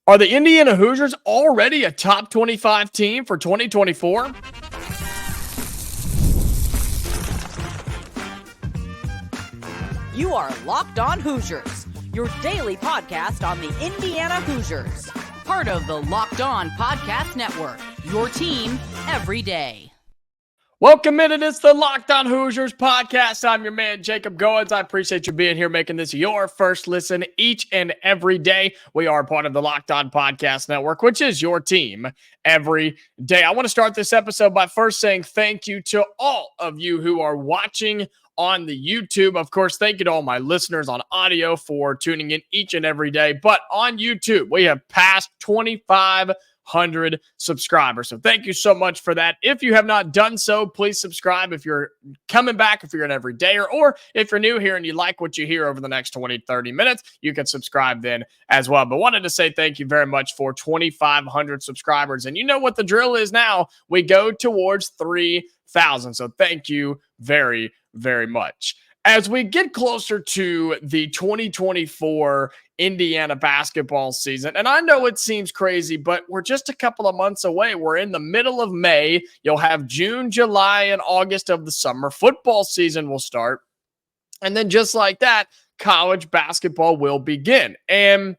Are the Indiana Hoosiers already a top 25 team for 2024? You are Locked On Hoosiers, your daily podcast on the Indiana Hoosiers. Part of the Locked On Podcast Network, your team every day. Welcome in, it's the Locked On Hoosiers podcast. I'm your man, Jacob Goins. I appreciate you being here, making this your first listen each and every day. We are part of the Locked On Podcast Network, which is your team every day. I want to start this episode by first saying thank you to all of you who are watching on the YouTube. Of course, thank you to all my listeners on audio for tuning in each and every day. But on YouTube, we have passed 2,500 subscribers. So thank you so much for that. If you have not done so, please subscribe if you're coming back, if you're an everydayer, or if you're new here and you like what you hear over the next 20, 30 minutes, you can subscribe then as well. But wanted to say thank you very much for 2,500 subscribers. And you know what the drill is now. We go towards 3,000. So thank you very, very much. As we get closer to the 2024 Indiana basketball season, and I know it seems crazy, but we're just a couple of months away. We're in the middle of May. You'll have June, July, and August of the summer. Football season will start. And then just like that, college basketball will begin. And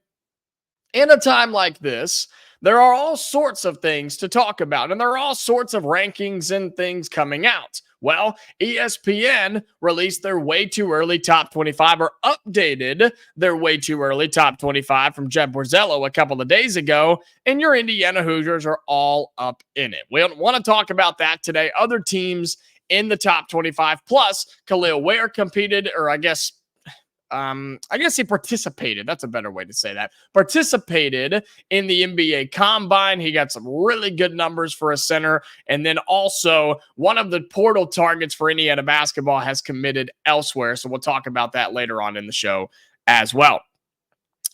in a time like this, there are all sorts of things to talk about, and there are all sorts of rankings and things coming out. Well, ESPN released their way too early top 25, or updated their way too early top 25 from Jeb Borzello a couple of days ago, and your Indiana Hoosiers are all up in it. We don't want to talk about that today. Other teams in the top 25, plus Kel'el Ware competed, or I guess he participated. That's a better way to say that. Participated in the NBA Combine. He got some really good numbers for a center. And then also one of the portal targets for Indiana basketball has committed elsewhere. So we'll talk about that later on in the show as well.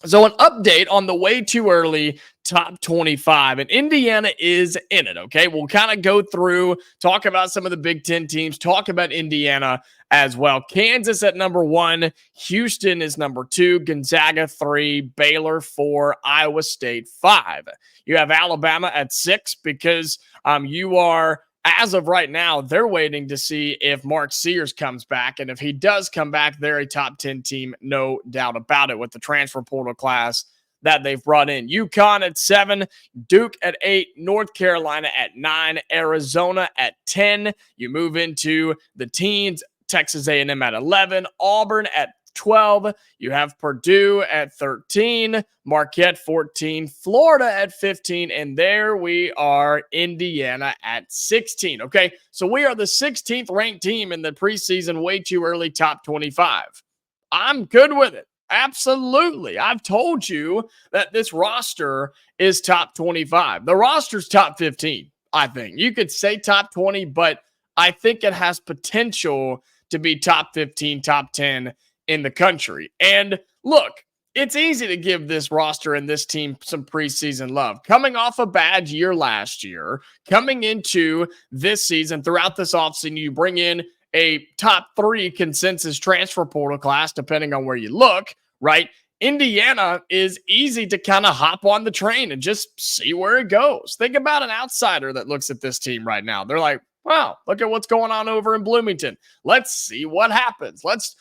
So an update on the way too early top 25, and Indiana is in it, okay? We'll kind of go through, talk about some of the Big Ten teams, talk about Indiana as well. Kansas at number 1, Houston is number 2, Gonzaga 3, Baylor 4, Iowa State 5. You have Alabama at 6 because you are, as of right now, they're waiting to see if Mark Sears comes back. And if he does come back, they're a top 10 team, no doubt about it, with the transfer portal class that they've brought in. UConn at 7, Duke at 8, North Carolina at 9, Arizona at 10. You move into the teens, Texas A&M at 11, Auburn at 12. You have Purdue at 13, Marquette 14, Florida at 15, and there we are, Indiana at 16. Okay, so we are the 16th ranked team in the preseason way too early top 25. I'm good with it. Absolutely. I've told you that this roster is top 25. The roster's top 15, I think. You could say top 20, but I think it has potential to be top 15, top 10 in the country. And look, it's easy to give this roster and this team some preseason love. Coming off a bad year last year, coming into this season, throughout this offseason, you bring in a top 3 consensus transfer portal class, depending on where you look, right? Indiana is easy to kind of hop on the train and just see where it goes. Think about an outsider that looks at this team right now. They're like, wow, look at what's going on over in Bloomington. Let's see what happens. Let's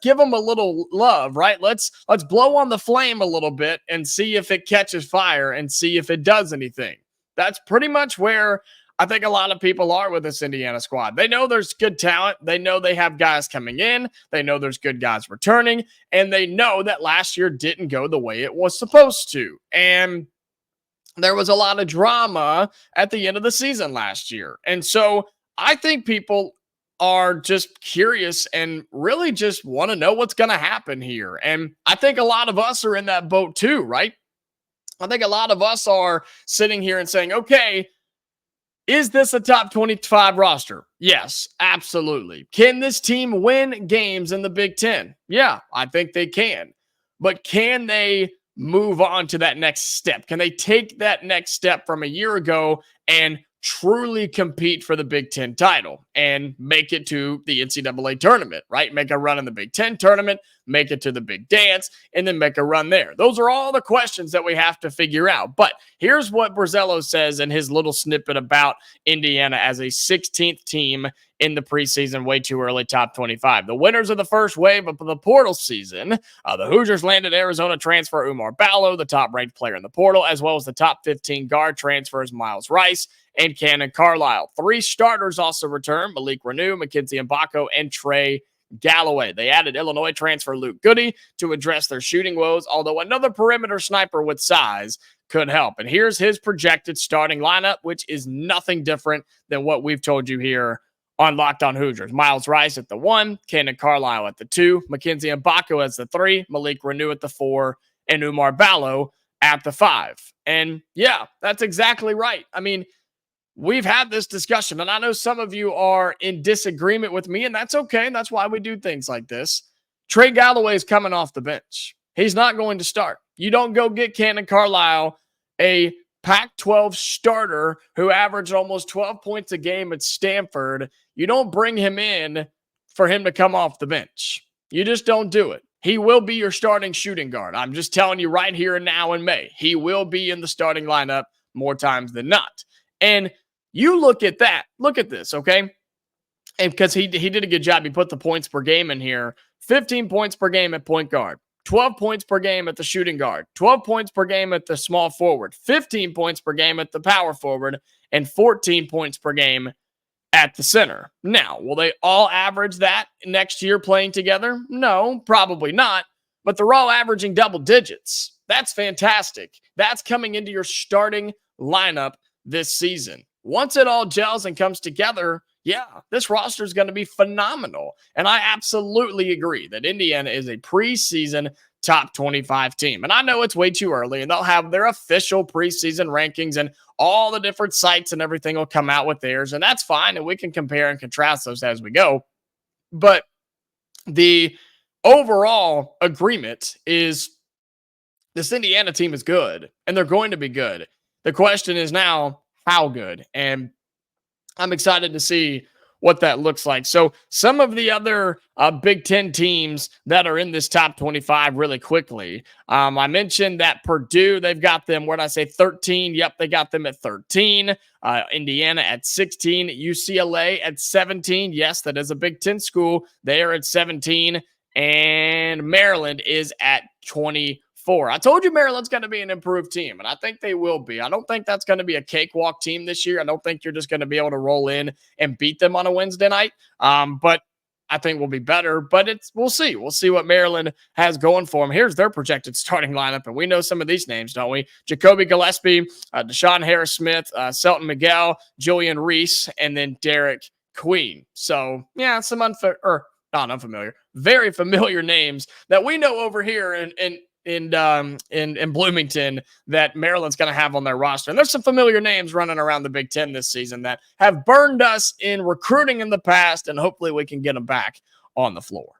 give them a little love, right? Let's blow on the flame a little bit and see if it catches fire and see if it does anything. That's pretty much where I think a lot of people are with this Indiana squad. They know there's good talent. They know they have guys coming in. They know there's good guys returning. And they know that last year didn't go the way it was supposed to. And there was a lot of drama at the end of the season last year. And so I think people are just curious and really just want to know what's going to happen here. And I think a lot of us are in that boat too, right? I think a lot of us are sitting here and saying, okay, is this a top 25 roster? Yes, absolutely. Can this team win games in the Big Ten? Yeah, I think they can. But can they move on to that next step? Can they take that next step from a year ago and truly compete for the Big Ten title and make it to the NCAA tournament, right? Make a run in the Big Ten tournament, make it to the Big Dance, and then make a run there. Those are all the questions that we have to figure out. But here's what Borzello says in his little snippet about Indiana as a 16th team in the preseason, way too early, top 25. The winners of the first wave of the portal season, the Hoosiers landed Arizona transfer Oumar Ballo, the top-ranked player in the portal, as well as the top 15 guard transfers Myles and Cannon Carlisle. 3 starters also returned: Malik, Reneau, Mackenzie, Mgbako, and Trey Galloway. They added Illinois transfer Luke Goody to address their shooting woes, although another perimeter sniper with size could help. And here's his projected starting lineup, which is nothing different than what we've told you here on Locked On Hoosiers. Myles at the 1, Cannon Carlisle at the 2, Mackenzie Mgbako as the 3, Malik Reneau at the 4, and Oumar Ballo at the 5. And yeah, that's exactly right. I mean, we've had this discussion, and I know some of you are in disagreement with me, and that's okay. That's why we do things like this. Trey Galloway is coming off the bench. He's not going to start. You don't go get Cannon Carlisle, a Pac-12 starter who averaged almost 12 points a game at Stanford. You don't bring him in for him to come off the bench. You just don't do it. He will be your starting shooting guard. I'm just telling you right here and now in May. He will be in the starting lineup more times than not. And you look at that. Look at this, okay? And because he did a good job. He put the points per game in here. 15 points per game at point guard. 12 points per game at the shooting guard. 12 points per game at the small forward. 15 points per game at the power forward. And 14 points per game at the center. Now, will they all average that next year playing together? No, probably not. But they're all averaging double digits. That's fantastic. That's coming into your starting lineup this season. Once it all gels and comes together, yeah, this roster is going to be phenomenal. And I absolutely agree that Indiana is a preseason top 25 team. And I know it's way too early, and they'll have their official preseason rankings, and all the different sites and everything will come out with theirs, and that's fine. And we can compare and contrast those as we go. But the overall agreement is this Indiana team is good, and they're going to be good. The question is now, how good? And I'm excited to see what that looks like. So some of the other Big Ten teams that are in this top 25 really quickly. I mentioned that Purdue, they've got them, where did I say, 13? Yep, they got them at 13. Indiana at 16. UCLA at 17. Yes, that is a Big Ten school. They are at 17. And Maryland is at 24. I told you Maryland's going to be an improved team, and I think they will be. I don't think that's going to be a cakewalk team this year. I don't think you're just going to be able to roll in and beat them on a Wednesday night, but I think we'll be better. But we'll see. We'll see what Maryland has going for them. Here's their projected starting lineup, and we know some of these names, don't we? Jacoby Gillespie, Deshaun Harris-Smith, Selton Miguel, Julian Reese, and then Derek Queen. So, yeah, some not unfamiliar, very familiar names that we know over here in Bloomington that Maryland's going to have on their roster. And there's some familiar names running around the Big Ten this season that have burned us in recruiting in the past, and hopefully we can get them back on the floor.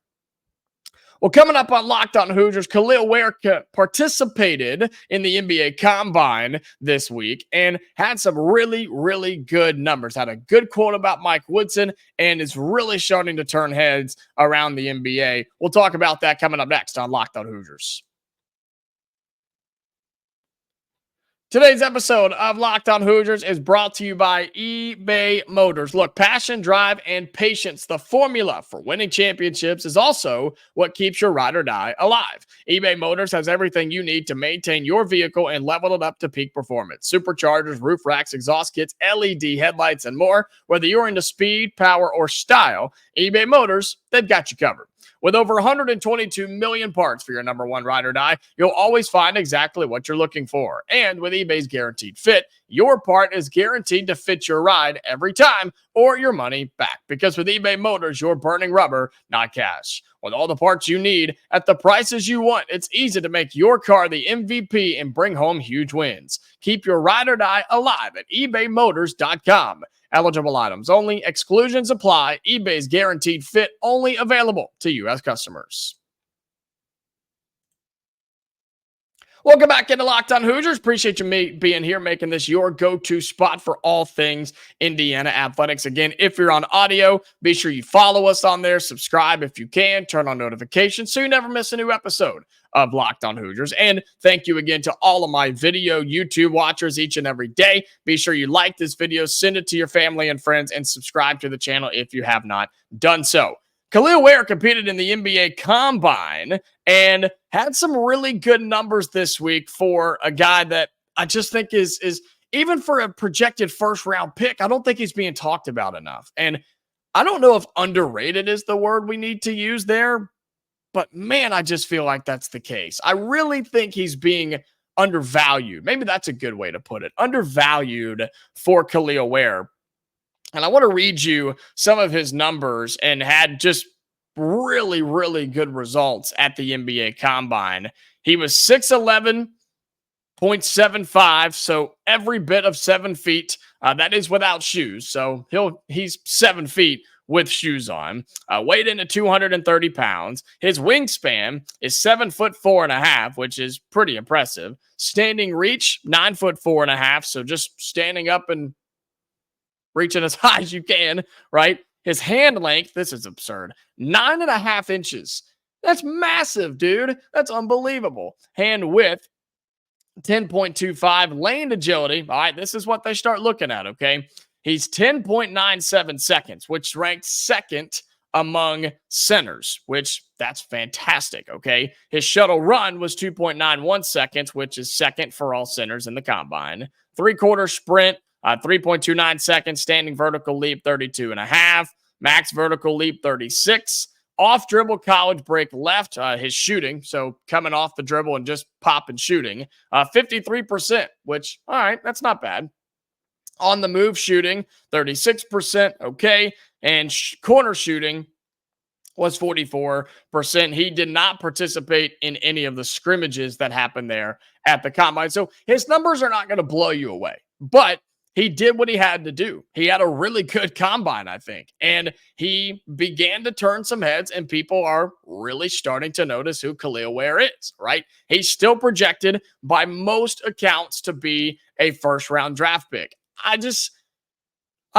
Well, coming up on Locked On Hoosiers, Kel'el Ware participated in the NBA Combine this week and had some really, really good numbers. Had a good quote about Mike Woodson and is really starting to turn heads around the NBA. We'll talk about that coming up next on Locked On Hoosiers. Today's episode of Locked On Hoosiers is brought to you by eBay Motors. Look, passion, drive, and patience, the formula for winning championships, is also what keeps your ride or die alive. eBay Motors has everything you need to maintain your vehicle and level it up to peak performance. Superchargers, roof racks, exhaust kits, LED headlights, and more. Whether you're into speed, power, or style, eBay Motors, they've got you covered. With over 122 million parts for your number one ride or die, you'll always find exactly what you're looking for. And with eBay's Guaranteed Fit, your part is guaranteed to fit your ride every time or your money back. Because with eBay Motors, you're burning rubber, not cash. With all the parts you need at the prices you want, it's easy to make your car the MVP and bring home huge wins. Keep your ride or die alive at ebaymotors.com. Eligible items only. Exclusions apply. eBay's Guaranteed Fit only available to U.S. customers. Welcome back into Locked On Hoosiers. Appreciate you being here, making this your go-to spot for all things Indiana athletics. Again, if you're on audio, be sure you follow us on there, subscribe if you can, turn on notifications so you never miss a new episode of Locked On Hoosiers. And thank you again to all of my video YouTube watchers each and every day. Be sure you like this video, send it to your family and friends, and subscribe to the channel if you have not done so. Kel'el Ware competed in the NBA Combine and had some really good numbers this week for a guy that I just think is even for a projected first-round pick, I don't think he's being talked about enough. And I don't know if underrated is the word we need to use there, but man, I just feel like that's the case. I really think he's being undervalued. Maybe that's a good way to put it. Undervalued for Kel'el Ware. And I want to read you some of his numbers and had just really, really good results at the NBA Combine. He was 6'11.75, so every bit of 7 feet. That is without shoes, so he's 7 feet with shoes on. Weighed in at 230 pounds. His wingspan is 7'4.5", which is pretty impressive. Standing reach, 9'4.5", so just standing up and reaching as high as you can, right? His hand length, this is absurd, 9.5 inches. That's massive, dude. That's unbelievable. Hand width, 10.25. Lane agility, all right, this is what they start looking at, okay? He's 10.97 seconds, which ranked second among centers, which that's fantastic, okay? His shuttle run was 2.91 seconds, which is second for all centers in the combine. Three-quarter sprint, 3.29 seconds, standing vertical leap, 32.5, max vertical leap, 36, off dribble college break left, his shooting, so coming off the dribble and just popping shooting, 53%, which, all right, that's not bad. On the move shooting, 36%, okay, and corner shooting was 44%. He did not participate in any of the scrimmages that happened there at the combine, so his numbers are not going to blow you away, but he did what he had to do. He had a really good combine, I think, and he began to turn some heads, and people are really starting to notice who Kel'el Ware is, right? He's still projected by most accounts to be a first-round draft pick. I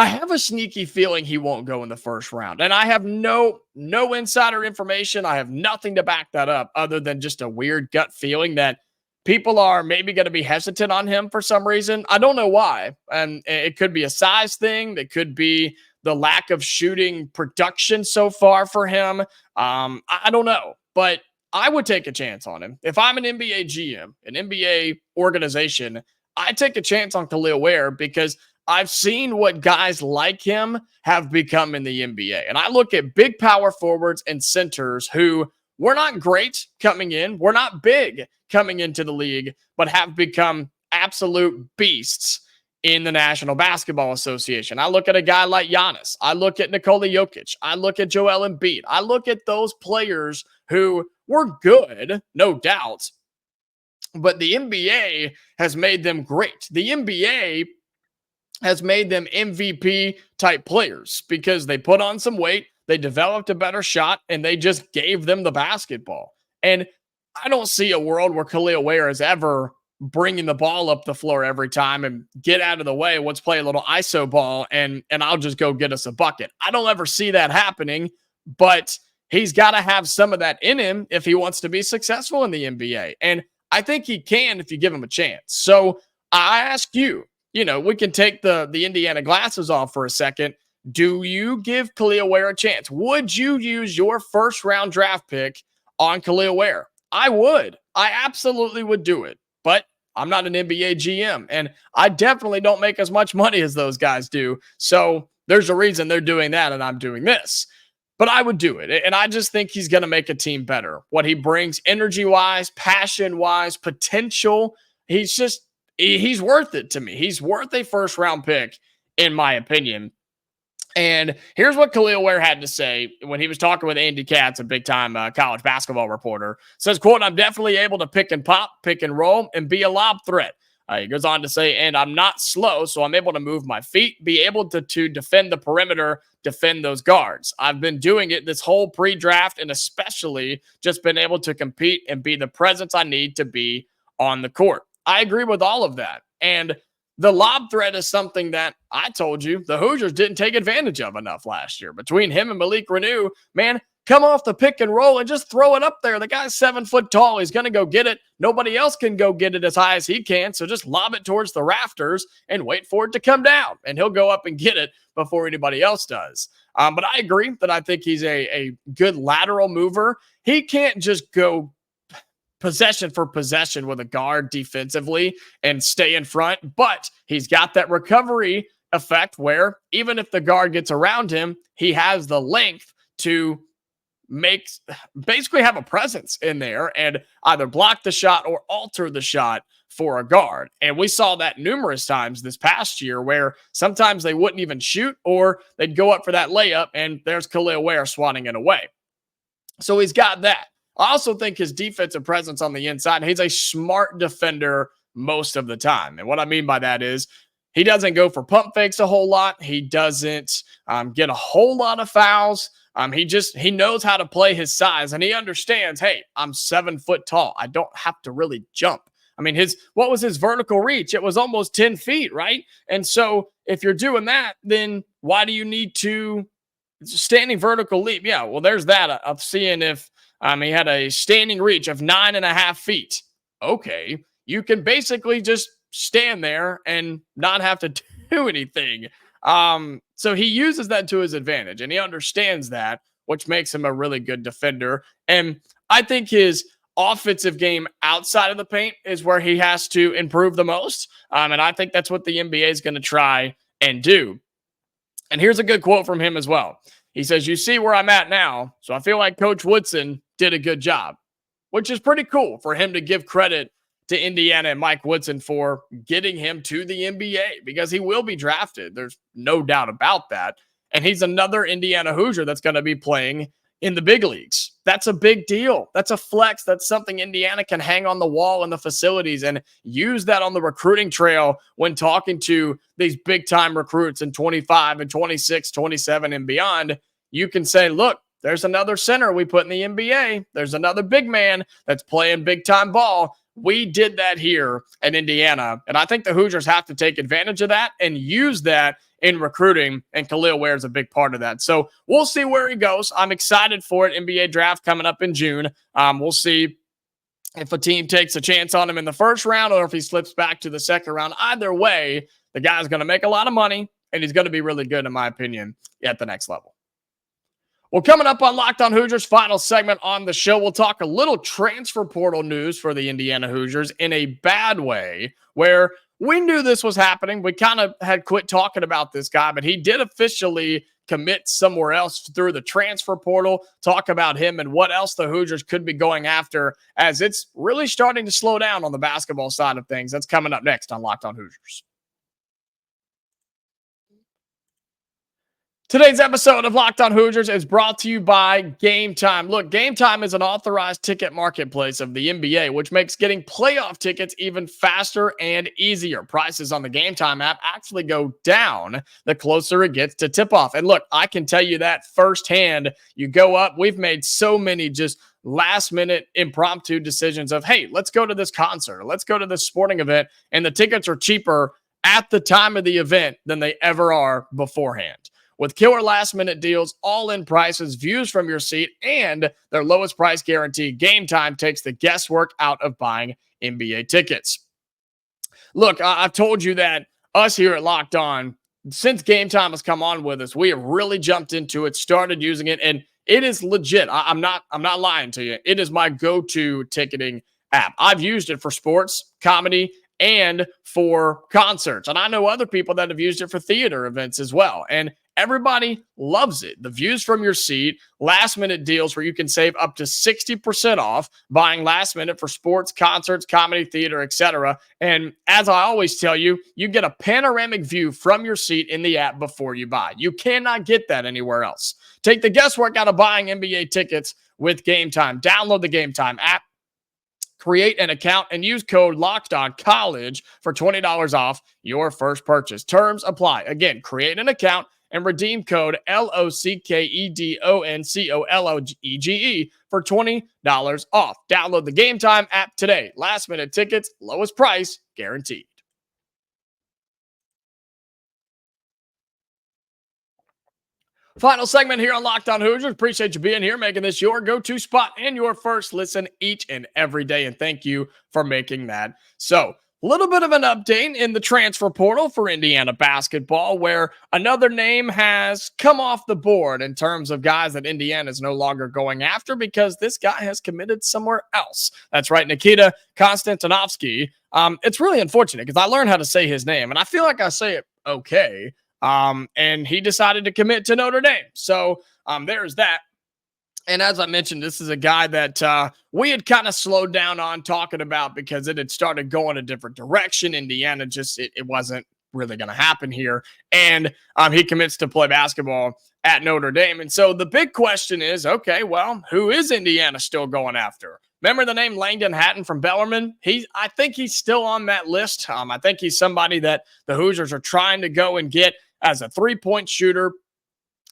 have a sneaky feeling he won't go in the first round, and I have no insider information. I have nothing to back that up other than just a weird gut feeling that people are maybe going to be hesitant on him for some reason. I don't know why. And it could be a size thing. It could be the lack of shooting production so far for him. I don't know, but I would take a chance on him. If I'm an NBA GM, an NBA organization, I take a chance on Kel'el Ware because I've seen what guys like him have become in the NBA. And I look at big power forwards and centers who were not great coming in. We're not big coming into the league, but have become absolute beasts in the National Basketball Association. I look at a guy like Giannis. I look at Nikola Jokic. I look at Joel Embiid. I look at those players who were good, no doubt, but the NBA has made them great. The NBA has made them MVP type players because they put on some weight, they developed a better shot, and they just gave them the basketball. And I don't see a world where Kel'el Ware is ever bringing the ball up the floor every time and get out of the way. Let's play a little ISO ball and I'll just go get us a bucket. I don't ever see that happening, but he's got to have some of that in him if he wants to be successful in the NBA. And I think he can if you give him a chance. So I ask you, we can take the Indiana glasses off for a second. Do you give Kel'el Ware a chance? Would you use your first round draft pick on Kel'el Ware? I would. I absolutely would do it. But I'm not an NBA GM, and I definitely don't make as much money as those guys do. So there's a reason they're doing that, and I'm doing this. But I would do it, and I just think he's going to make a team better. What he brings energy-wise, passion-wise, potential, he's worth it to me. He's worth a first-round pick, in my opinion. And here's what Kel'el Ware had to say when he was talking with Andy Katz, a big-time college basketball reporter. Says, quote, "I'm definitely able to pick and pop, pick and roll, and be a lob threat." He goes on to say, "And I'm not slow, so I'm able to move my feet, be able to defend the perimeter, defend those guards. I've been doing it this whole pre-draft and especially just been able to compete and be the presence I need to be on the court. I agree with all of that. And the lob threat is something that I told you the Hoosiers didn't take advantage of enough last year. Between him and Malik Reneau, man, come off the pick and roll and just throw it up there. The guy's 7 foot tall. He's going to go get it. Nobody else can go get it as high as he can. So just lob it towards the rafters and wait for it to come down. And he'll go up and get it before anybody else does. But I agree that I think he's a good lateral mover. He can't just go possession for possession with a guard defensively and stay in front, but he's got that recovery effect where even if the guard gets around him, he has the length to basically have a presence in there and either block the shot or alter the shot for a guard. And we saw that numerous times this past year where sometimes they wouldn't even shoot or they'd go up for that layup and there's Kel'el Ware swatting it away. So he's got that. I also think his defensive presence on the inside, he's a smart defender most of the time. And what I mean by that is he doesn't go for pump fakes a whole lot. He doesn't get a whole lot of fouls. He knows how to play his size and he understands, hey, I'm 7 foot tall. I don't have to really jump. I mean, what was his vertical reach? It was almost 10 feet, right? And so if you're doing that, then why do you need to standing vertical leap? Yeah, well, there's that of seeing if he had a standing reach of 9.5 feet. Okay, you can basically just stand there and not have to do anything. So he uses that to his advantage, and he understands that, which makes him a really good defender. And I think his offensive game outside of the paint is where he has to improve the most. And I think that's what the NBA is going to try and do. And here's a good quote from him as well. He says, "You see where I'm at now, so I feel like Coach Woodson did a good job," which is pretty cool for him to give credit to Indiana and Mike Woodson for getting him to the NBA because he will be drafted. There's no doubt about that. And he's another Indiana Hoosier that's going to be playing in the big leagues. That's a big deal. That's a flex. That's something Indiana can hang on the wall in the facilities and use that on the recruiting trail when talking to these big time recruits in 25 and 26, 27 and beyond. You can say, look, there's another center we put in the NBA. There's another big man that's playing big time ball. We did that here in Indiana. And I think the Hoosiers have to take advantage of that and use that in recruiting, and Kel'el Ware is a big part of that. So we'll see where he goes. I'm excited for it. NBA draft coming up in June. We'll see if a team takes a chance on him in the first round or if he slips back to the second round. Either way, the guy's going to make a lot of money, and he's going to be really good, in my opinion, at the next level. Well, coming up on Locked On Hoosiers, final segment on the show, we'll talk a little transfer portal news for the Indiana Hoosiers in a bad way, where we knew this was happening. We kind of had quit talking about this guy, but he did officially commit somewhere else through the transfer portal. Talk about him and what else the Hoosiers could be going after as it's really starting to slow down on the basketball side of things. That's coming up next on Locked On Hoosiers. Today's episode of Locked On Hoosiers is brought to you by Game Time. Look, Game Time is an authorized ticket marketplace of the NBA, which makes getting playoff tickets even faster and easier. Prices on the Game Time app actually go down the closer it gets to tip-off. And look, I can tell you that firsthand. You go up. We've made so many just last-minute impromptu decisions of, hey, let's go to this concert. Let's go to this sporting event. And the tickets are cheaper at the time of the event than they ever are beforehand. With killer last-minute deals, all-in prices, views from your seat, and their lowest price guarantee, Game Time takes the guesswork out of buying NBA tickets. Look, I've told you that us here at Locked On, since Game Time has come on with us, we have really jumped into it, started using it, and it is legit. I'm not lying to you. It is my go-to ticketing app. I've used it for sports, comedy, and for concerts. And I know other people that have used it for theater events as well. And everybody loves it. The views from your seat, last minute deals where you can save up to 60% off buying last minute for sports, concerts, comedy, theater, etc. And as I always tell you, you get a panoramic view from your seat in the app before you buy. You cannot get that anywhere else. Take the guesswork out of buying NBA tickets with Game Time. Download the Game Time app, create an account, and use code LOCKEDONCOLLEGE for $20 off your first purchase. Terms apply. Again, create an account and redeem code LOCKEDONCOLOGE for $20 off. Download the Game Time app today. Last minute tickets, lowest price guaranteed. Final segment here on Locked On Hoosiers. Appreciate you being here, making this your go-to spot and your first listen each and every day. And thank you for making that so. A little bit of an update in the transfer portal for Indiana basketball, where another name has come off the board in terms of guys that Indiana is no longer going after because this guy has committed somewhere else. That's right, Nikita Konstantinovsky. It's really unfortunate because I learned how to say his name, and I feel like I say it okay. And he decided to commit to Notre Dame. So there's that. And as I mentioned, this is a guy that we had kind of slowed down on talking about because it had started going a different direction. Indiana just, it wasn't really going to happen here. And he commits to play basketball at Notre Dame. And so the big question is, okay, well, who is Indiana still going after? Remember the name Langdon Hatton from Bellarmine? I think he's still on that list. I think he's somebody that the Hoosiers are trying to go and get as a three-point shooter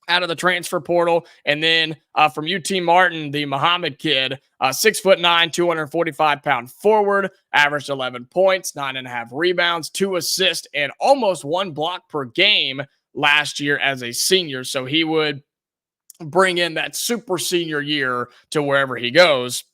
out of the transfer portal. And then from UT Martin, the Muhammad kid, 6'9", 245-pound forward, averaged 11 points, 9.5 rebounds, 2 assists, and almost 1 block per game last year as a senior. So he would bring in that super senior year to wherever he goes.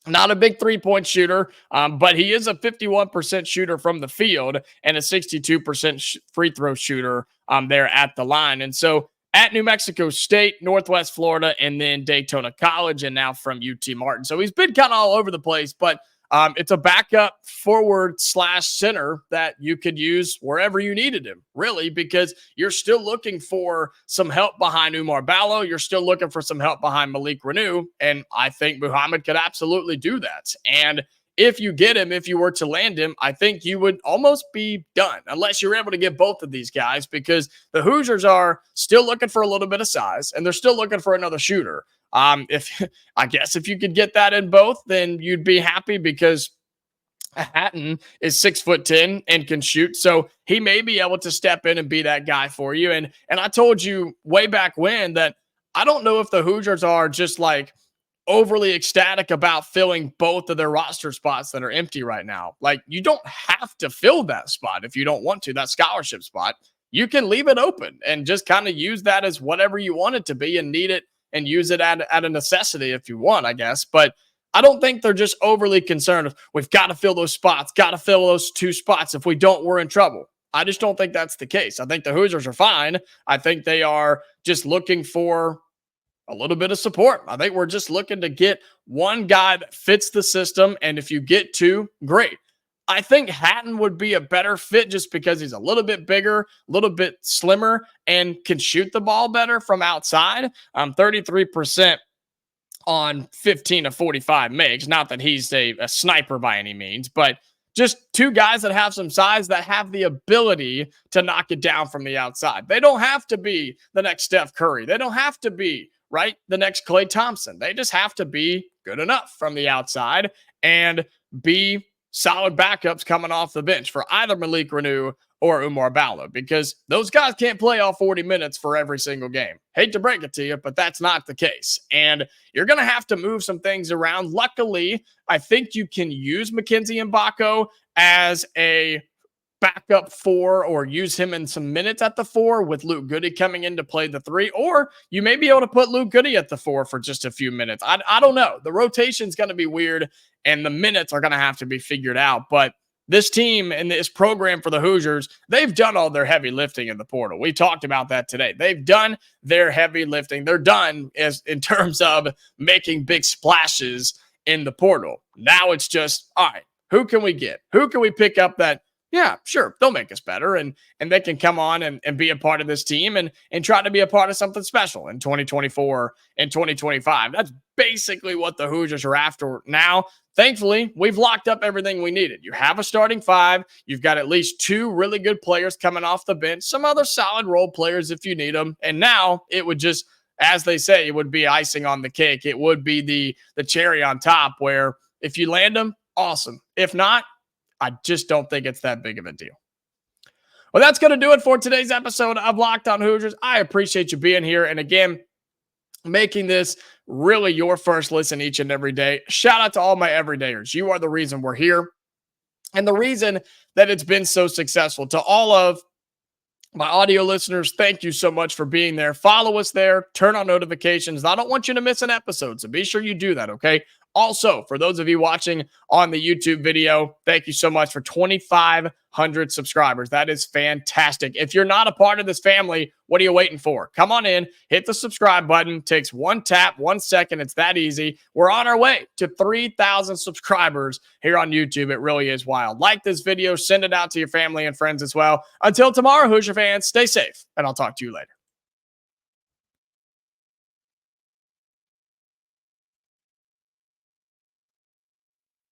Not a big three-point shooter, but he is a 51% shooter from the field and a 62% free throw shooter there at the line. And so at New Mexico State, Northwest Florida, and then Daytona College, and now from UT Martin. So he's been kind of all over the place, but it's a backup forward/center that you could use wherever you needed him, really, because you're still looking for some help behind Oumar Ballo. You're still looking for some help behind Malik Reneau, and I think Muhammad could absolutely do that. And if you get him, if you were to land him, I think you would almost be done unless you're able to get both of these guys, because the Hoosiers are still looking for a little bit of size and they're still looking for another shooter. If you could get that in both, then you'd be happy because Hatton is 6'10" and can shoot. So he may be able to step in and be that guy for you. And I told you way back when that I don't know if the Hoosiers are just like overly ecstatic about filling both of their roster spots that are empty right now. Like, you don't have to fill that spot if you don't want to, that scholarship spot. You can leave it open and just kind of use that as whatever you want it to be and need it and use it at a necessity if you want, I guess. But I don't think they're just overly concerned. We've got to fill those spots, got to fill those 2 spots. If we don't, we're in trouble. I just don't think that's the case. I think the Hoosiers are fine. I think they are just looking for a little bit of support. I think we're just looking to get one guy that fits the system. And if you get 2, great. I think Hatton would be a better fit just because he's a little bit bigger, a little bit slimmer, and can shoot the ball better from outside. 33% on 15 of 45 makes. Not that he's a sniper by any means, but just 2 guys that have some size that have the ability to knock it down from the outside. They don't have to be the next Steph Curry. They don't have to be, right, the next Klay Thompson. They just have to be good enough from the outside and be solid backups coming off the bench for either Malik Reneau or Oumar Ballo, because those guys can't play all 40 minutes for every single game. Hate to break it to you, but that's not the case. And you're going to have to move some things around. Luckily, I think you can use Mackenzie Mgbako as a backup 4 or use him in some minutes at the 4 with Luke Goody coming in to play the 3, or you may be able to put Luke Goody at the 4 for just a few minutes. I don't know. The rotation's going to be weird and the minutes are going to have to be figured out. But this team and this program for the Hoosiers, they've done all their heavy lifting in the portal. We talked about that today. They've done their heavy lifting. They're done in terms of making big splashes in the portal. Now it's just, all right, who can we get? Who can we pick up that, yeah, sure, they'll make us better, and they can come on and be a part of this team and try to be a part of something special in 2024 and 2025. That's basically what the Hoosiers are after now. Thankfully, we've locked up everything we needed. You have a starting 5. You've got at least 2 really good players coming off the bench, some other solid role players if you need them. And now it would just, as they say, it would be icing on the cake. It would be the cherry on top, where if you land them, awesome. If not, I just don't think it's that big of a deal. Well, that's going to do it for today's episode of Locked On Hoosiers. I appreciate you being here. And again, making this really your first listen each and every day. Shout out to all my everydayers. You are the reason we're here and the reason that it's been so successful. To all of my audio listeners, thank you so much for being there. Follow us there. Turn on notifications. I don't want you to miss an episode, so be sure you do that, okay? Also, for those of you watching on the YouTube video, thank you so much for 2,500 subscribers. That is fantastic. If you're not a part of this family, what are you waiting for? Come on in, hit the subscribe button. Takes one tap, 1 second. It's that easy. We're on our way to 3,000 subscribers here on YouTube. It really is wild. Like this video, send it out to your family and friends as well. Until tomorrow, Hoosier fans, stay safe, and I'll talk to you later.